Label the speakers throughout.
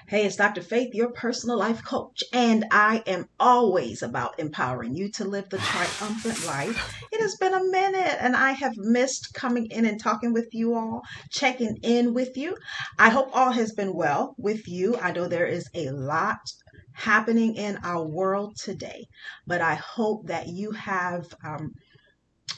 Speaker 1: Hey, it's Dr. Faith, your personal life coach, and I am always about empowering you to live the triumphant life. It has been a minute, and I have missed coming in and talking with you all, checking in with you. I hope all has been well with you. I know there is a lot happening in our world today, but I hope that you have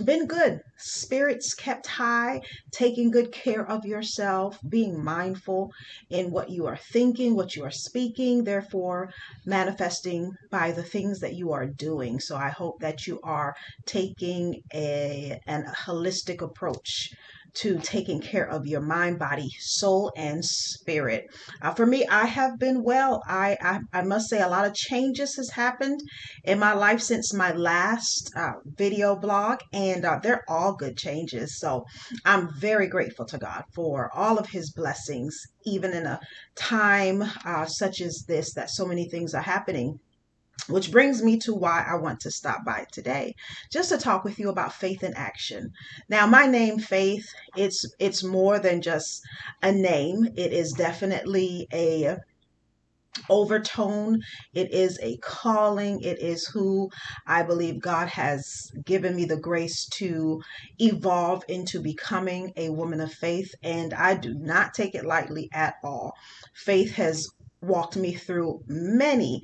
Speaker 1: been good. Spirits kept high, taking good care of yourself, being mindful in what you are thinking, what you are speaking, therefore manifesting by the things that you are doing. So I hope that you are taking an holistic approach to taking care of your mind, body, soul, and spirit. For me, I have been well. I must say a lot of changes has happened in my life since my last video blog, and they're all good changes. So I'm very grateful to God for all of his blessings, even in a time such as this, that so many things are happening. Which brings me to why I want to stop by today, just to talk with you about faith in action. Now, my name, Faith, it's more than just a name. It is definitely a overtone. It is a calling. It is who I believe God has given me the grace to evolve into becoming a woman of faith. And I do not take it lightly at all. Faith has walked me through many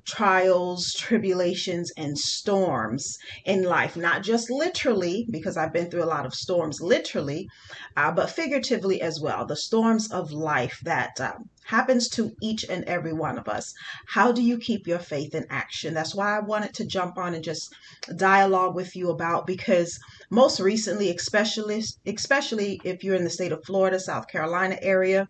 Speaker 1: trials, tribulations, and storms in life, not just literally, because I've been through a lot of storms literally, but figuratively as well. The storms of life that happens to each and every one of us. How do you keep your faith in action? That's why I wanted to jump on and just dialogue with you about, because most recently, especially if you're in the state of Florida, South Carolina area,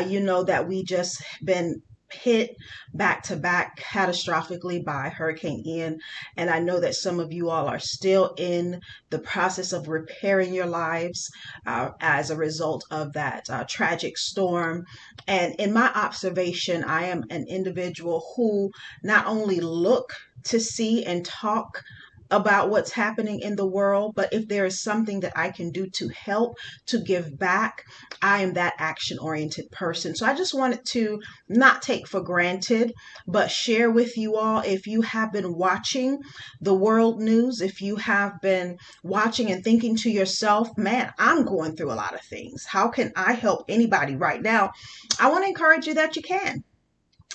Speaker 1: you know that we just been hit back to back catastrophically by Hurricane Ian. And I know that some of you all are still in the process of repairing your lives as a result of that tragic storm. And in my observation, I am an individual who not only look to see and talk about what's happening in the world, but if there is something that I can do to help, to give back, I am that action oriented person. So I just wanted to not take for granted, but share with you all. If you have been watching the world news, if you have been watching and thinking to yourself, man, I'm going through a lot of things. How can I help anybody right now? I want to encourage you that you can.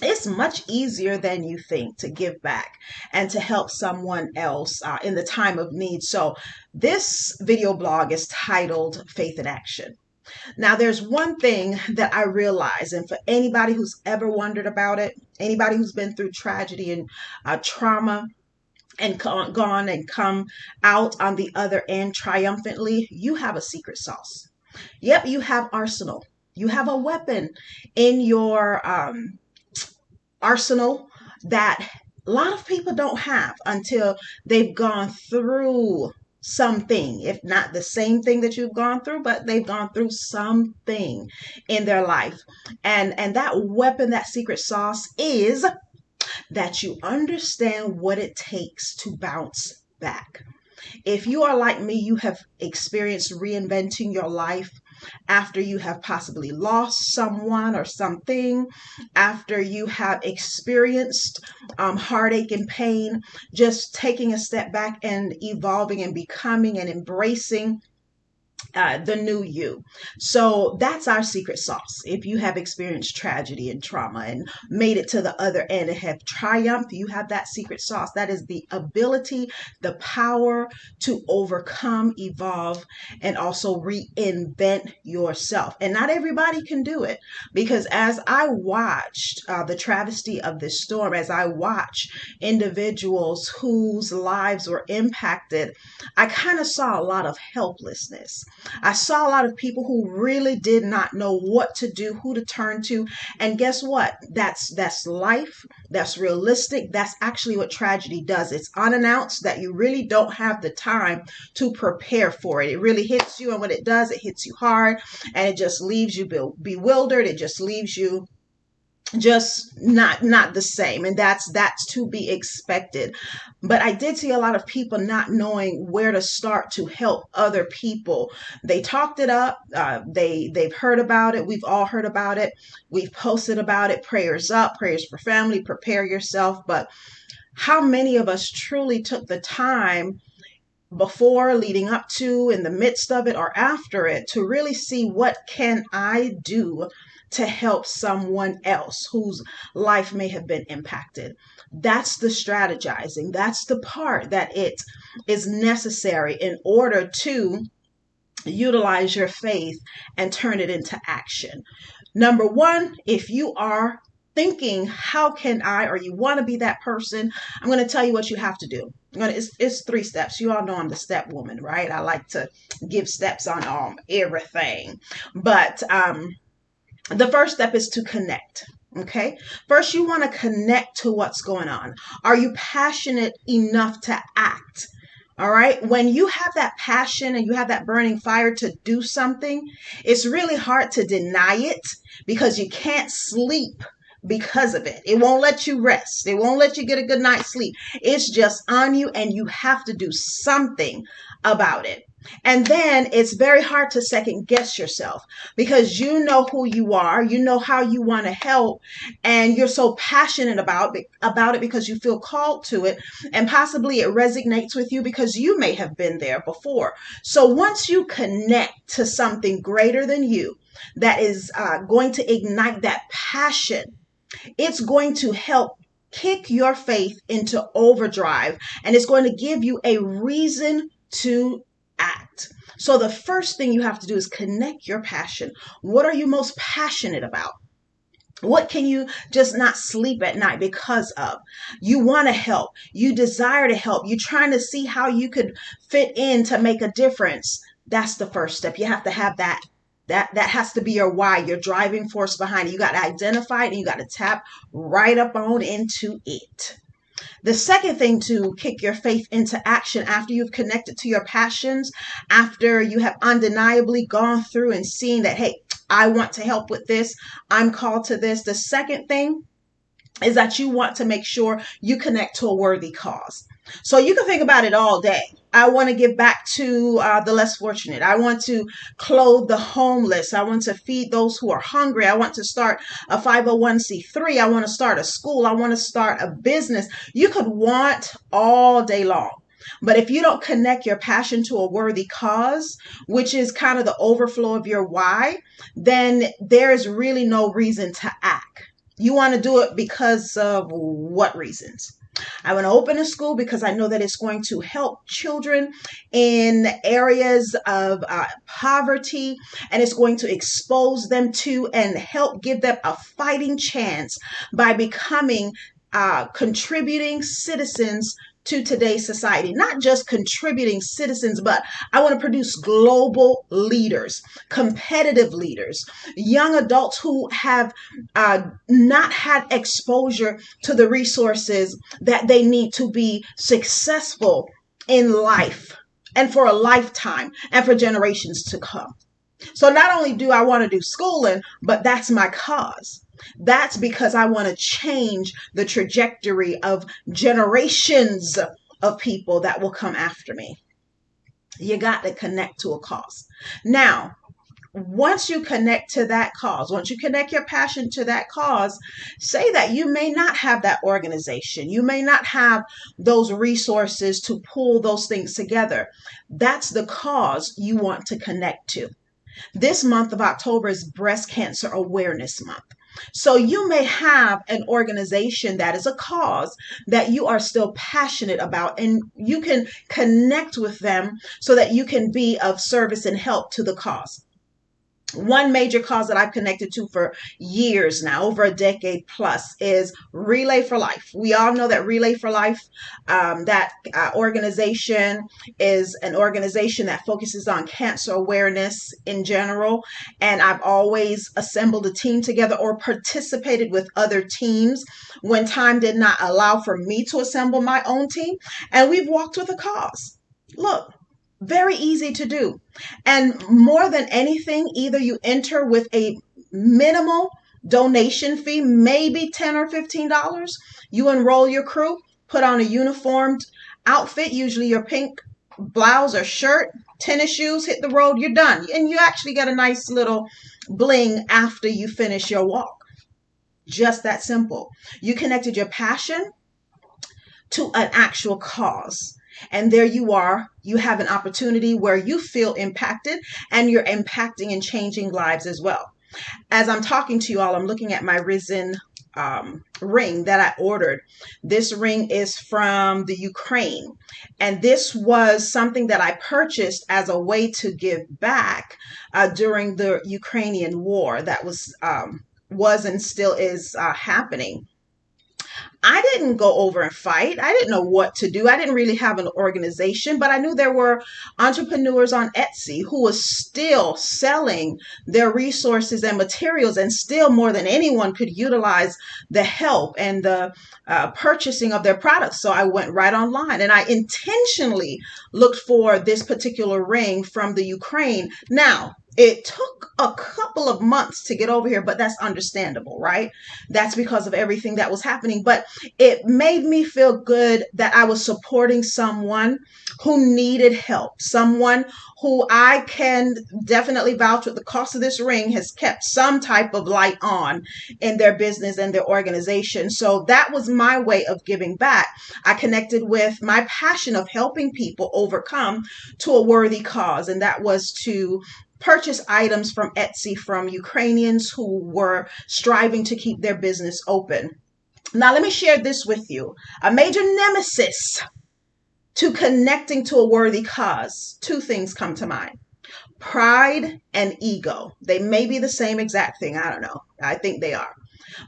Speaker 1: It's much easier than you think to give back and to help someone else in the time of need. So this video blog is titled Faith in Action. Now, there's one thing that I realize, and for anybody who's ever wondered about it, anybody who's been through tragedy and trauma, and gone and come out on the other end triumphantly, you have a secret sauce. Yep, you have arsenal. You have a weapon in your arsenal that a lot of people don't have until they've gone through something, if not the same thing that you've gone through, but they've gone through something in their life. And that weapon, that secret sauce, is that you understand what it takes to bounce back. If you are like me, you have experienced reinventing your life after you have possibly lost someone or something, after you have experienced heartache and pain, just taking a step back and evolving and becoming and embracing the new you. So that's our secret sauce. If you have experienced tragedy and trauma and made it to the other end and have triumphed, you have that secret sauce. That is the ability, the power to overcome, evolve, and also reinvent yourself. And not everybody can do it, because as I watched the travesty of this storm, as I watched individuals whose lives were impacted, I kind of saw a lot of helplessness. I saw a lot of people who really did not know what to do, who to turn to. And guess what? That's life. That's realistic. That's actually what tragedy does. It's unannounced, that you really don't have the time to prepare for it. It really hits you. And when it does, it hits you hard, and it just leaves you bewildered. It just leaves you just not the same, and that's to be expected. But I did see a lot of people not knowing where to start to help other people. They talked it up, they've heard about it, we've all heard about it, we've posted about it, prayers up, prayers for family, prepare yourself. But how many of us truly took the time before, leading up to, in the midst of it, or after it, to really see what can I do to help someone else whose life may have been impacted? That's the strategizing. That's the part that it is necessary in order to utilize your faith and turn it into action. Number one, if you are thinking, how can I, or you want to be that person, I'm going to tell you what you have to do. It's 3 steps. You all know I'm the step woman, right? I like to give steps on everything. But the first step is to connect. Okay. First, you want to connect to what's going on. Are you passionate enough to act? All right. When you have that passion and you have that burning fire to do something, it's really hard to deny it because you can't sleep because of it. It won't let you rest. It won't let you get a good night's sleep. It's just on you, and you have to do something about it. And then it's very hard to second guess yourself because you know who you are, you know how you want to help, and you're so passionate about it because you feel called to it, and possibly it resonates with you because you may have been there before. So once you connect to something greater than you that is going to ignite that passion, it's going to help kick your faith into overdrive, and it's going to give you a reason to act. So the first thing you have to do is connect your passion. What are you most passionate about? What can you just not sleep at night because of? You want to help. You desire to help. You're trying to see how you could fit in to make a difference. That's the first step. You have to have that. That has to be your why, your driving force behind it. You got to identify it, and you got to tap right up on into it. The second thing to kick your faith into action after you've connected to your passions, after you have undeniably gone through and seen that, hey, I want to help with this, I'm called to this. The second thing is that you want to make sure you connect to a worthy cause. So you can think about it all day. I want to give back to the less fortunate. I want to clothe the homeless. I want to feed those who are hungry. I want to start a 501c3. I want to start a school. I want to start a business. You could want all day long. But if you don't connect your passion to a worthy cause, which is kind of the overflow of your why, then there is really no reason to act. You want to do it because of what reasons? I want to open a school because I know that it's going to help children in areas of poverty, and it's going to expose them to and help give them a fighting chance by becoming contributing citizens to today's society. Not just contributing citizens, but I want to produce global leaders, competitive leaders, young adults who have not had exposure to the resources that they need to be successful in life and for a lifetime and for generations to come. So not only do I want to do schooling, but that's my cause. That's because I want to change the trajectory of generations of people that will come after me. You got to connect to a cause. Now, once you connect to that cause, once you connect your passion to that cause, say that you may not have that organization, you may not have those resources to pull those things together. That's the cause you want to connect to. This month of October is Breast Cancer Awareness Month. So you may have an organization that is a cause that you are still passionate about, and you can connect with them so that you can be of service and help to the cause. One major cause that I've connected to for years now, over a decade plus, is Relay for Life. We all know that Relay for Life, that organization is an organization that focuses on cancer awareness in general. And I've always assembled a team together or participated with other teams when time did not allow for me to assemble my own team. And we've walked with a cause. Look, very easy to do. And more than anything, either you enter with a minimal donation fee, maybe $10 or $15. You enroll your crew, put on a uniformed outfit, usually your pink blouse or shirt, tennis shoes, hit the road, you're done. And you actually get a nice little bling after you finish your walk. Just that simple. You connected your passion to an actual cause. And there you are. You have an opportunity where you feel impacted, and you're impacting and changing lives as well. As I'm talking to you all, I'm looking at my Risen ring that I ordered. This ring is from the Ukraine, and this was something that I purchased as a way to give back during the Ukrainian war that was and still is happening. I didn't go over and fight. I didn't know what to do. I didn't really have an organization, but I knew there were entrepreneurs on Etsy who was still selling their resources and materials, and still more than anyone could utilize the help and the purchasing of their products. So I went right online, and I intentionally looked for this particular ring from the Ukraine. Now, it took a couple of months to get over here, but that's understandable, right? That's because of everything that was happening. But it made me feel good that I was supporting someone who needed help, someone who I can definitely vouch with. The cost of this ring has kept some type of light on in their business and their organization. So that was my way of giving back. I connected with my passion of helping people overcome to a worthy cause, and that was to purchase items from Etsy from Ukrainians who were striving to keep their business open. Now, let me share this with you. A major nemesis to connecting to a worthy cause. Two things come to mind: pride and ego. They may be the same exact thing. I don't know. I think they are.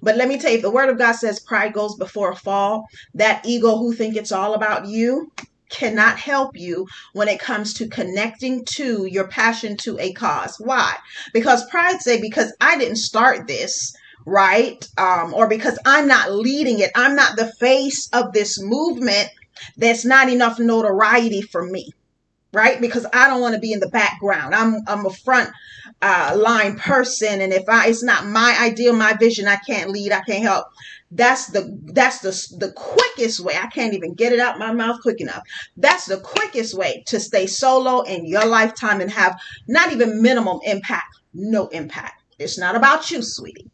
Speaker 1: But let me tell you, if the word of God says pride goes before a fall, that ego who think it's all about you cannot help you when it comes to connecting to your passion to a cause. Why? Because pride say, because I didn't start this, right? Or because I'm not leading it, I'm not the face of this movement, there's not enough notoriety for me, right? Because I don't want to be in the background. I'm a front line person, and if it's not my idea, my vision, I can't lead, I can't help. That's the quickest way. I can't even get it out my mouth quick enough. That's the quickest way to stay solo in your lifetime and have not even minimum impact, no impact. It's not about you, sweetie.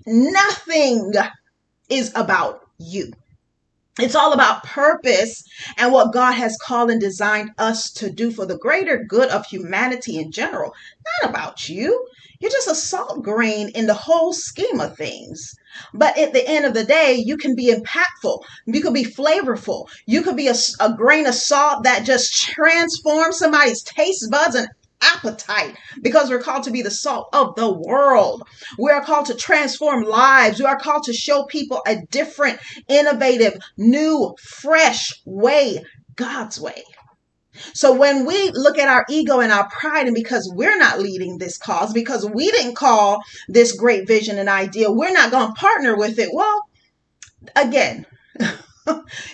Speaker 1: Nothing is about you. It's all about purpose and what God has called and designed us to do for the greater good of humanity in general. Not about you. You're just a salt grain in the whole scheme of things. But at the end of the day, you can be impactful. You could be flavorful. You could be a grain of salt that just transforms somebody's taste buds and appetite, because we're called to be the salt of the world. We are called to transform lives. We are called to show people a different, innovative, new, fresh way, God's way. So when we look at our ego and our pride, and because we're not leading this cause, because we didn't call this great vision and idea, we're not going to partner with it. Well, again,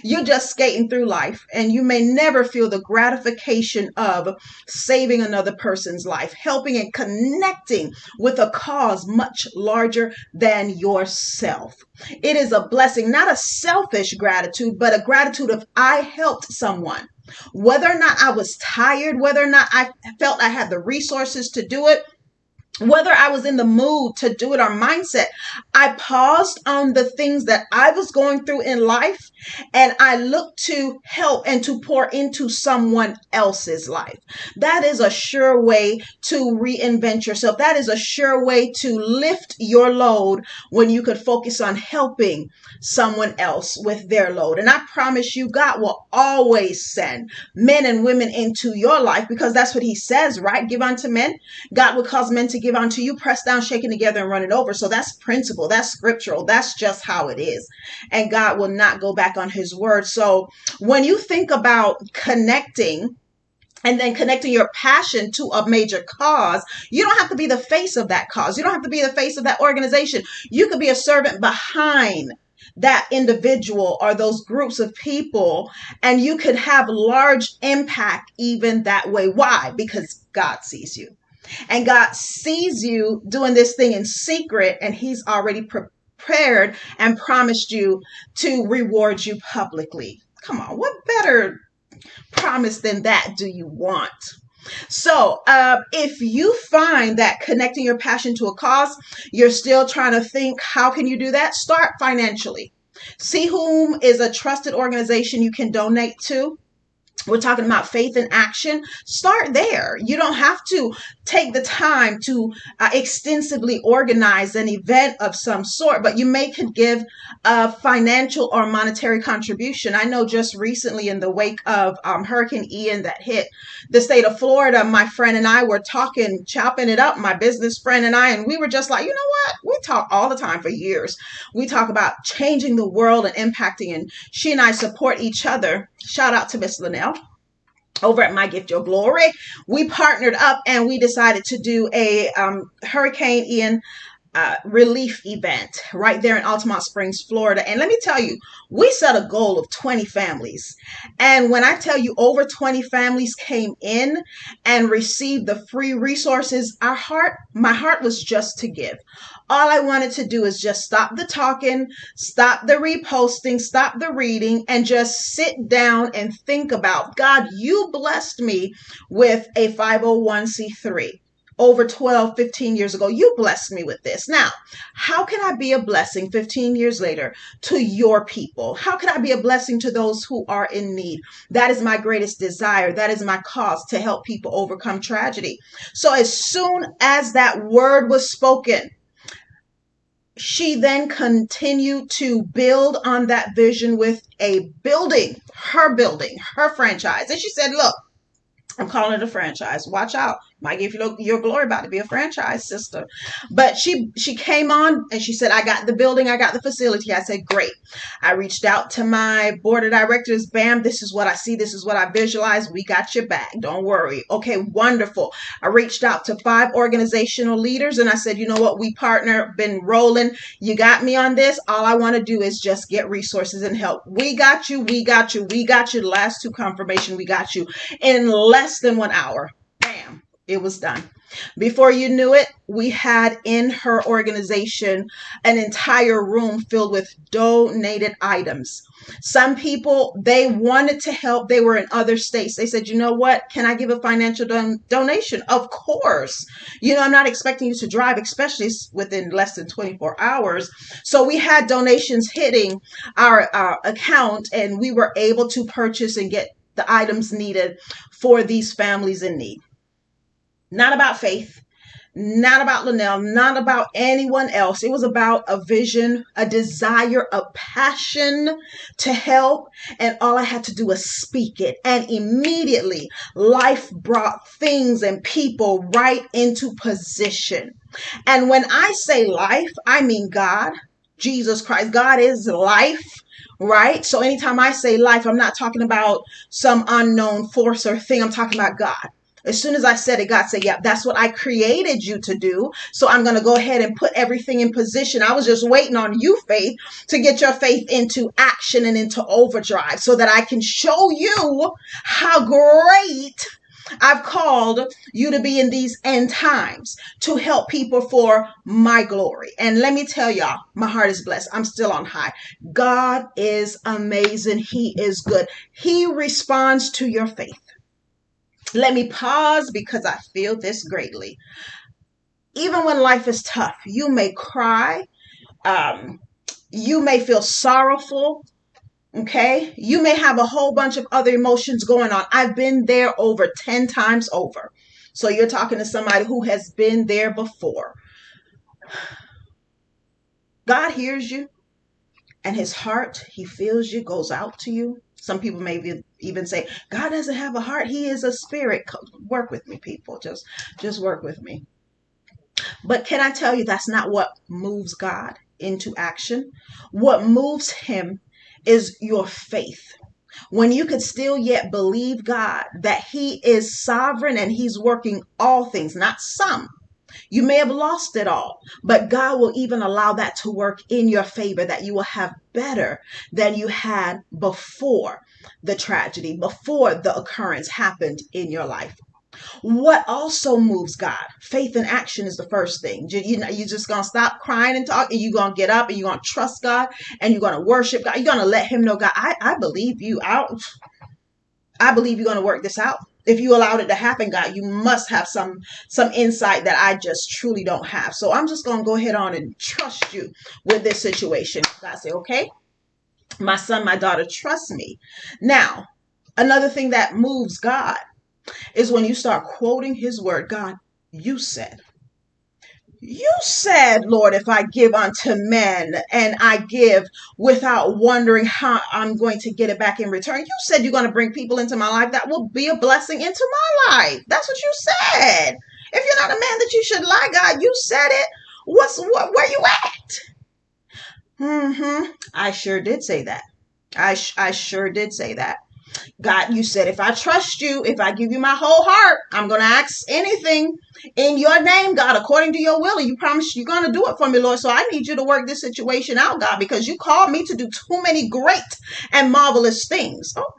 Speaker 1: you're just skating through life, and you may never feel the gratification of saving another person's life, helping and connecting with a cause much larger than yourself. It is a blessing, not a selfish gratitude, but a gratitude of I helped someone. Whether or not I was tired, whether or not I felt I had the resources to do it, whether I was in the mood to do it or mindset, I paused on the things that I was going through in life, and I looked to help and to pour into someone else's life. That is a sure way to reinvent yourself. That is a sure way to lift your load when you could focus on helping someone else with their load. And I promise you, God will always send men and women into your life, because that's what he says, right? Give unto men. God will cause men to give unto you, pressed down, shaken together, and running over. So that's principle. That's scriptural. That's just how it is. And God will not go back on his word. So when you think about connecting, and then connecting your passion to a major cause, you don't have to be the face of that cause. You don't have to be the face of that organization. You could be a servant behind that individual or those groups of people, and you could have large impact even that way. Why? Because God sees you. And God sees you doing this thing in secret, and he's already prepared and promised you to reward you publicly. Come on, what better promise than that do you want? So, if you find that connecting your passion to a cause, you're still trying to think, how can you do that? Start financially. See whom is a trusted organization you can donate to. We're talking about faith in action. Start there. You don't have to take the time to extensively organize an event of some sort, but you may could give a financial or monetary contribution. I know just recently in the wake of Hurricane Ian that hit the state of Florida, my friend and I were talking, chopping it up, my business friend and I, and we were just like, you know what? We talk all the time for years. We talk about changing the world and impacting, and she and I support each other. Shout out to Miss Linnell over at My Gift Your Glory. We partnered up and we decided to do a Hurricane Ian relief event right there in Altamont Springs, Florida. And let me tell you, we set a goal of 20 families. And when I tell you over 20 families came in and received the free resources, my heart was just to give. All I wanted to do is just stop the talking, stop the reposting, stop the reading, and just sit down and think about, God, you blessed me with a 501c3 over 12, 15 years ago. You blessed me with this. Now, how can I be a blessing 15 years later to your people? How can I be a blessing to those who are in need? That is my greatest desire. That is my cause, to help people overcome tragedy. So as soon as that word was spoken, she then continued to build on that vision with a building, her franchise. And she said, look, I'm calling it a franchise. Watch out. Might give you your glory, about to be a franchise, sister. But she came on and she said, I got the building, I got the facility. I said, great. I reached out to my board of directors. Bam, this is what I see. This is what I visualize. We got your back. Don't worry. Okay, wonderful. I reached out to 5 organizational leaders and I said, you know what? We partner, been rolling. You got me on this. All I want to do is just get resources and help. We got you. We got you. We got you. The last 2 confirmation, we got you in less than 1 hour. Bam. It was done. Before you knew it, we had in her organization an entire room filled with donated items. Some people, they wanted to help. They were in other states. They said, you know what? Can I give a financial donation? Of course. You know, I'm not expecting you to drive, especially within less than 24 hours. So we had donations hitting our account, and we were able to purchase and get the items needed for these families in need. Not about faith, not about Linnell, not about anyone else. It was about a vision, a desire, a passion to help. And all I had to do was speak it. And immediately life brought things and people right into position. And when I say life, I mean God, Jesus Christ. God is life. Right? So anytime I say life, I'm not talking about some unknown force or thing. I'm talking about God. As soon as I said it, God said, yeah, that's what I created you to do. So I'm going to go ahead and put everything in position. I was just waiting on you, faith, to get your faith into action and into overdrive so that I can show you how great I've called you to be in these end times, to help people for my glory. And let me tell y'all, my heart is blessed. I'm still on high. God is amazing. He is good. He responds to your faith. Let me pause because I feel this greatly. Even when life is tough, you may cry. You may feel sorrowful. Okay. You may have a whole bunch of other emotions going on. I've been there over 10 times over. So you're talking to somebody who has been there before. God hears you, and his heart, he feels you, goes out to you. Some people may even say, God doesn't have a heart. He is a spirit. Work with me, people. Just work with me. But can I tell you, that's not what moves God into action. What moves him is your faith. When you could still yet believe God that he is sovereign and he's working all things, not some. You may have lost it all, but God will even allow that to work in your favor, that you will have better than you had before the tragedy, before the occurrence happened in your life. What also moves God? Faith in action is the first thing. You're just going to stop crying and talking. You're going to get up and you're going to trust God and you're going to worship God. You're going to let him know, God, I believe you. I believe you're going to work this out. If you allowed it to happen, God, you must have some insight that I just truly don't have. So I'm just going to go ahead on and trust you with this situation. God say, okay, my son, my daughter, trust me. Now, another thing that moves God is when you start quoting his word. God, you said, Lord, if I give unto men and I give without wondering how I'm going to get it back in return. You said you're going to bring people into my life that will be a blessing into my life. That's what you said. If you're not a man that you should lie, God, you said it. Where you at? I sure did say that. I sure did say that. God, you said, if I trust you, if I give you my whole heart, I'm going to ask anything in your name, God, according to your will. And you promised you're going to do it for me, Lord. So I need you to work this situation out, God, because you called me to do too many great and marvelous things. Oh,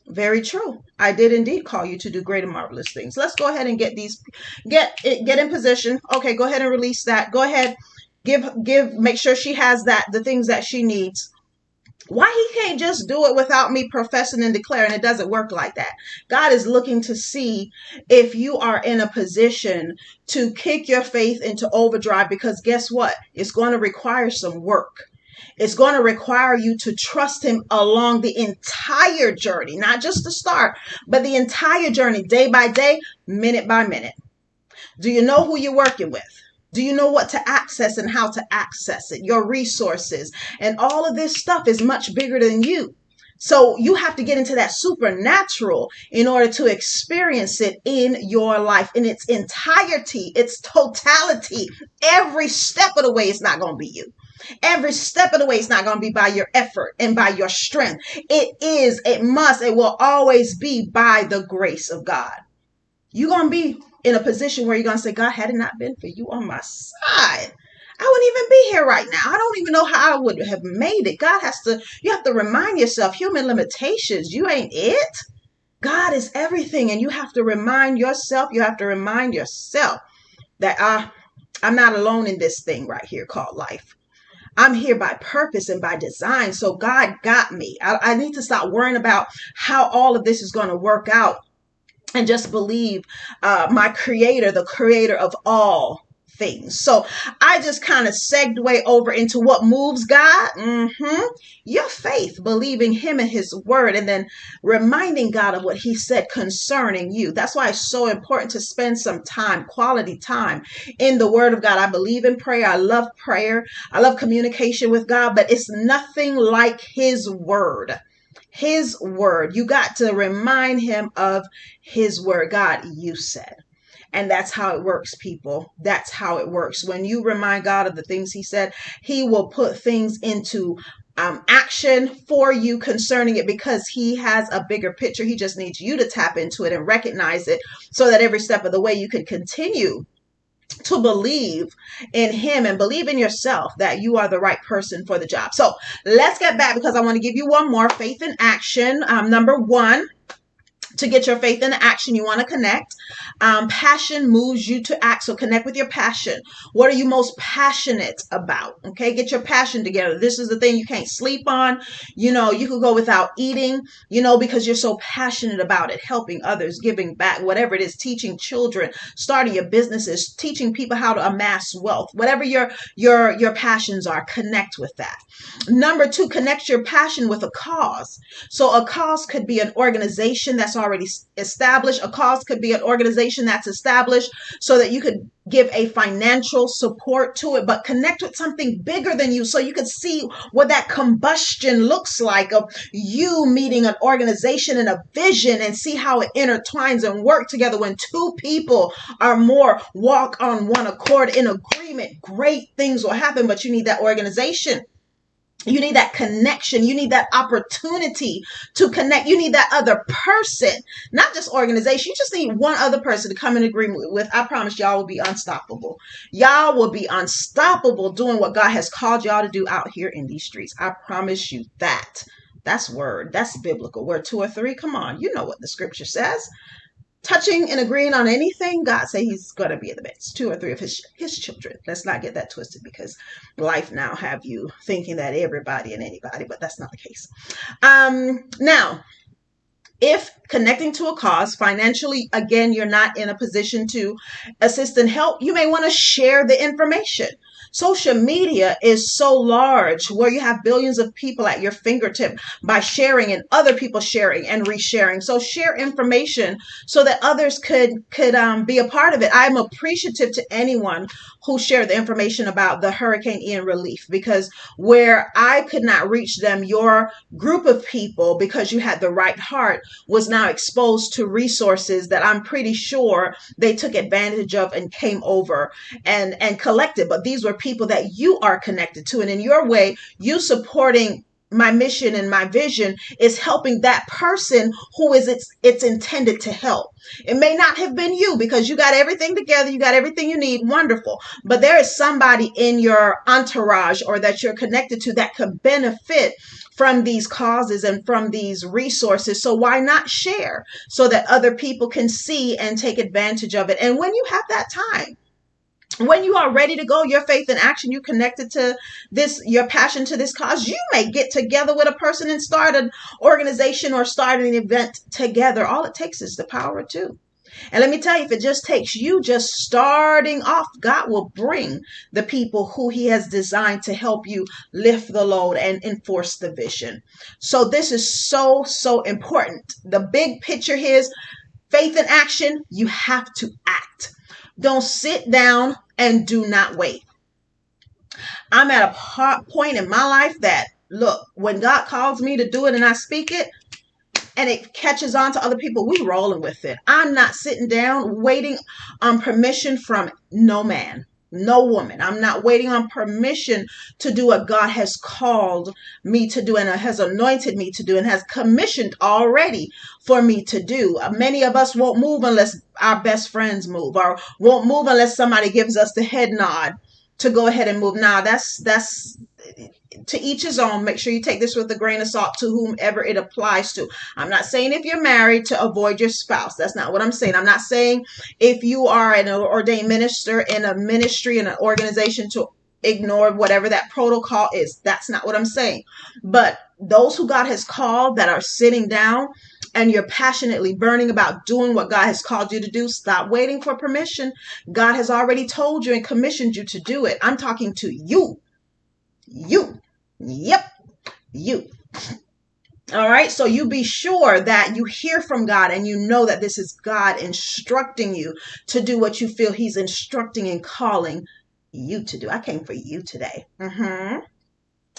Speaker 1: very true. I did indeed call you to do great and marvelous things. Let's go ahead and get in position. Okay, go ahead and release that. Go ahead. Make sure she has the things that she needs. Why he can't just do it without me professing and declaring? It doesn't work like that. God is looking to see if you are in a position to kick your faith into overdrive, because guess what? It's going to require some work. It's going to require you to trust him along the entire journey, not just the start, but the entire journey, day by day, minute by minute. Do you know who you're working with? Do you know what to access and how to access it? Your resources and all of this stuff is much bigger than you. So you have to get into that supernatural in order to experience it in your life in its entirety, its totality. Every step of the way, it's not going to be you. Every step of the way, it's not going to be by your effort and by your strength. It will always be by the grace of God. You're going to be in a position where you're going to say, God, had it not been for you on my side, I wouldn't even be here right now. I don't even know how I would have made it. You have to remind yourself, human limitations, you ain't it. God is everything. And you have to remind yourself that I'm not alone in this thing right here called life. I'm here by purpose and by design. So God got me. I need to stop worrying about how all of this is going to work out and just believe my creator, the creator of all things. So I just kind of segued over into what moves God. Your faith, believing him and his word, and then reminding God of what he said concerning you. That's why it's so important to spend some time, quality time in the word of God. I believe in prayer. I love prayer. I love communication with God, but it's nothing like his word. His word. You got to remind him of his word. God, you said. And that's how it works, people. That's how it works. When you remind God of the things he said, he will put things into action for you concerning it, because he has a bigger picture. He just needs you to tap into it and recognize it, so that every step of the way you can continue to believe in him and believe in yourself that you are the right person for the job. So let's get back, because I want to give you one more, faith in action. Number one, to get your faith into action, you want to connect. Passion moves you to act. So connect with your passion. What are you most passionate about? Okay, get your passion together. This is the thing you can't sleep on. You could go without eating, because you're so passionate about it. Helping others, giving back, whatever it is, teaching children, starting your businesses, teaching people how to amass wealth. Whatever your passions are, connect with that. Number two, connect your passion with a cause. So a cause could be an organization that's already established. A cause could be an organization that's established so that you could give a financial support to it, but connect with something bigger than you, so you could see what that combustion looks like of you meeting an organization and a vision, and see how it intertwines and work together. When two people or more walk on one accord in agreement, great things will happen. But you need that organization. You need that connection. You need that opportunity to connect. You need that other person, not just organization. You just need one other person to come in agreement with. I promise y'all will be unstoppable. Y'all will be unstoppable doing what God has called y'all to do out here in these streets. I promise you that. That's word. That's biblical. Where two or three, come on. You know what the scripture says. touching and agreeing on anything, God say he's going to be in the midst. 2 or 3 of his children. Let's not get that twisted, because life now have you thinking that everybody and anybody, but that's not the case. Now, if connecting to a cause financially, again, you're not in a position to assist and help, you may want to share the information. Social media is so large, where you have billions of people at your fingertip by sharing and other people sharing and resharing. So share information so that others could be a part of it. I'm appreciative to anyone who shared the information about the Hurricane Ian relief, because where I could not reach them, your group of people, because you had the right heart, was now exposed to resources that I'm pretty sure they took advantage of and came over and collected. But these were people that you are connected to, and in your way, you supporting my mission and my vision is helping that person who is it's intended to help. It may not have been you, because you got everything together, you got everything you need, wonderful, but there is somebody in your entourage or that you're connected to that could benefit from these causes and from these resources. So why not share so that other people can see and take advantage of it? And when you have that time, when you are ready to go, your faith in action, you connected to this, your passion to this cause, you may get together with a person and start an organization or start an event together. All it takes is the power of two. And let me tell you, if it just takes you just starting off, God will bring the people who he has designed to help you lift the load and enforce the vision. So this is so, so important. The big picture here is faith in action. You have to act. Don't sit down and do not wait. I'm at a point in my life that, look, when God calls me to do it and I speak it, and it catches on to other people, we rolling with it. I'm not sitting down waiting on permission from no man, no woman. I'm not waiting on permission to do what God has called me to do and has anointed me to do and has commissioned already for me to do. Many of us won't move unless our best friends move, or won't move unless somebody gives us the head nod to go ahead and move. Now, that's to each his own. Make sure you take this with a grain of salt to whomever it applies to. I'm not saying if you're married to avoid your spouse. That's not what I'm saying. I'm not saying if you are an ordained minister in a ministry, in an organization, to ignore whatever that protocol is. That's not what I'm saying. But those who God has called, that are sitting down and you're passionately burning about doing what God has called you to do, stop waiting for permission. God has already told you and commissioned you to do it. I'm talking to you. You. Yep. You. All right. So you be sure that you hear from God and you know that this is God instructing you to do what you feel he's instructing and calling you to do. I came for you today. And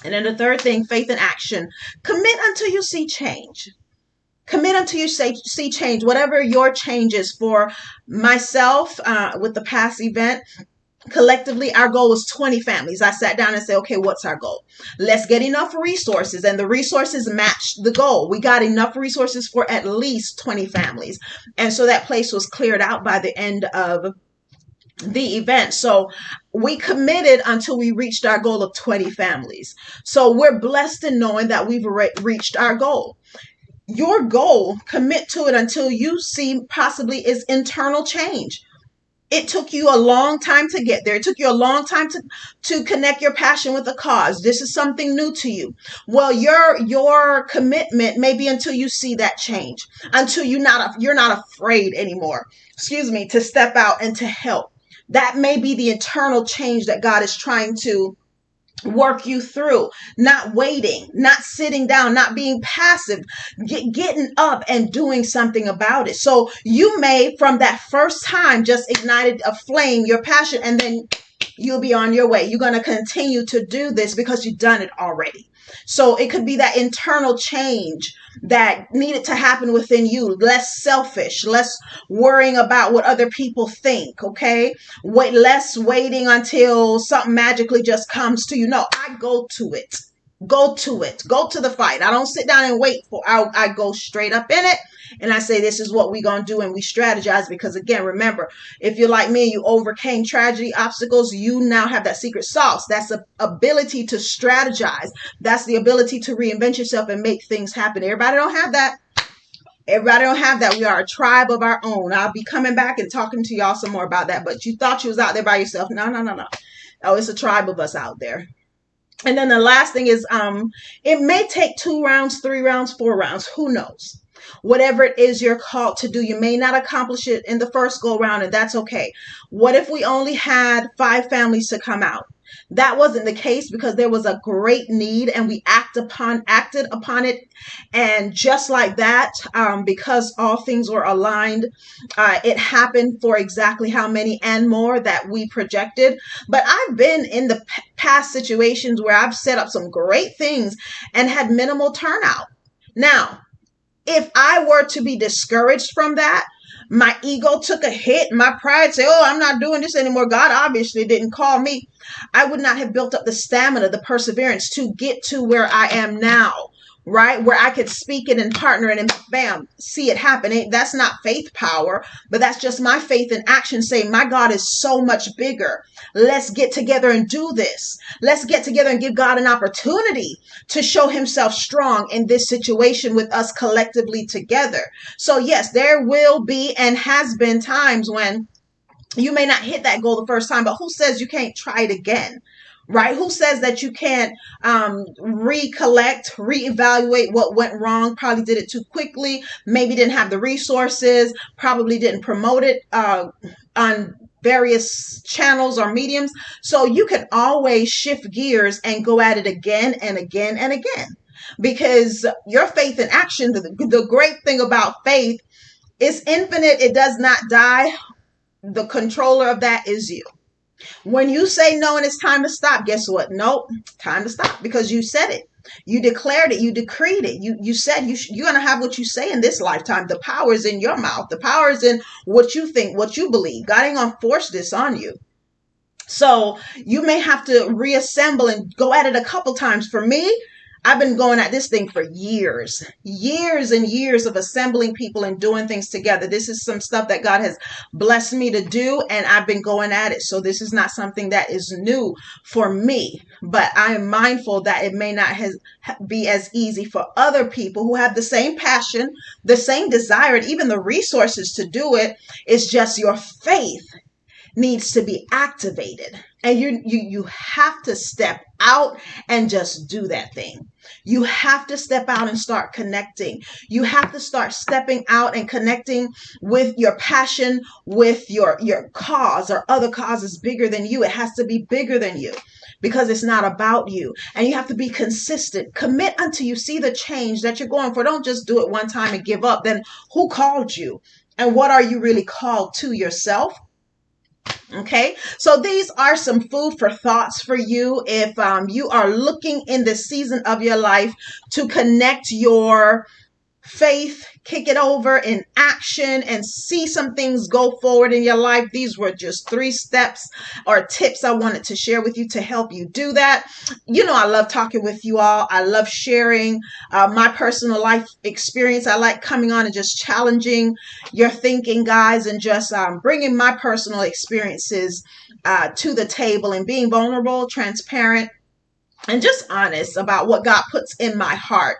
Speaker 1: then the third thing, faith in action. Commit until you see change. Commit until you see change. Whatever your change is. For myself, with the past event, collectively, our goal was 20 families. I sat down and said, okay, what's our goal? Let's get enough resources. And the resources matched the goal. We got enough resources for at least 20 families. And so that place was cleared out by the end of the event. So we committed until we reached our goal of 20 families. So we're blessed in knowing that we've reached our goal. Your goal, commit to it until you see possibly is internal change. It took you a long time to get there. It took you a long time to connect your passion with a cause. This is something new to you. Well, your commitment may be until you see that change, until you're not afraid anymore, to step out and to help. That may be the internal change that God is trying to work you through. Not waiting, not sitting down, not being passive, getting up and doing something about it. So you may, from that first time, just ignited a flame, your passion, and then you'll be on your way. You're going to continue to do this because you've done it already. So it could be that internal change that needed to happen within you. Less selfish, less worrying about what other people think. Okay. Less waiting until something magically just comes to you. No, I go to it. Go to it. Go to the fight. I don't sit down and wait for, I go straight up in it. And I say, this is what we're going to do. And we strategize, because again, remember, if you're like me, you overcame tragedy, obstacles, you now have that secret sauce. That's the ability to strategize. That's the ability to reinvent yourself and make things happen. Everybody don't have that. Everybody don't have that. We are a tribe of our own. I'll be coming back and talking to y'all some more about that. But you thought you was out there by yourself. No, no, no, no. Oh, it's a tribe of us out there. And then the last thing is, it may take 2 rounds, 3 rounds, 4 rounds. Who knows? Whatever it is you're called to do, you may not accomplish it in the first go round, and that's okay. What if we only had 5 families to come out? That wasn't the case because there was a great need, and we acted upon it, and just like that, because all things were aligned, it happened for exactly how many and more that we projected. But I've been in the past situations where I've set up some great things and had minimal turnout. Now, if I were to be discouraged from that, my ego took a hit, my pride said, oh, I'm not doing this anymore, God obviously didn't call me, I would not have built up the stamina, the perseverance to get to where I am now, right? Where I could speak it and partner it and bam, see it happen. That's not faith power, but that's just my faith in action saying, my God is so much bigger. Let's get together and do this. Let's get together and give God an opportunity to show himself strong in this situation with us collectively together. So yes, there will be and has been times when you may not hit that goal the first time, but who says you can't try it again? Right? Who says that you can't recollect, reevaluate what went wrong? Probably did it too quickly, maybe didn't have the resources, probably didn't promote it on various channels or mediums. So you can always shift gears and go at it again and again and again, because your faith in action, the great thing about faith is infinite. It does not die. The controller of that is you. When you say no and it's time to stop, guess what? Nope, time to stop, because you said it. You declared it. You decreed it. You said you're going to have what you say in this lifetime. The power is in your mouth. The power is in what you think, what you believe. God ain't going to force this on you. So you may have to reassemble and go at it a couple times. For me, I've been going at this thing for years and years of assembling people and doing things together. This is some stuff that God has blessed me to do, and I've been going at it. So this is not something that is new for me, but I am mindful that it may not be as easy for other people who have the same passion, the same desire, and even the resources to do it. It's just your faith needs to be activated, and you have to step out and just do that thing. You have to step out and start connecting. You have to start stepping out and connecting with your passion, with your cause or other causes bigger than you. It has to be bigger than you, because it's not about you. And you have to be consistent. Commit until you see the change that you're going for. Don't just do it one time and give up. Then who called you? And what are you really called to? Yourself? Okay, so these are some food for thoughts for you if you are looking in this season of your life to connect your faith, kick it over in action, and see some things go forward in your life. These were just 3 steps or tips I wanted to share with you to help you do that. You know, I love talking with you all. I love sharing my personal life experience. I like coming on and just challenging your thinking, guys, and just bringing my personal experiences to the table and being vulnerable, transparent, and just honest about what God puts in my heart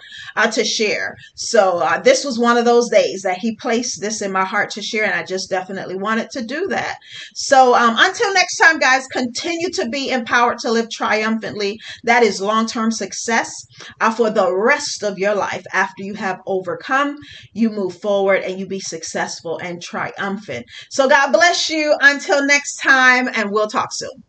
Speaker 1: to share. So this was one of those days that he placed this in my heart to share, and I just definitely wanted to do that. So until next time, guys, continue to be empowered to live triumphantly. That is long-term success for the rest of your life. After you have overcome, you move forward and you be successful and triumphant. So God bless you until next time, and we'll talk soon.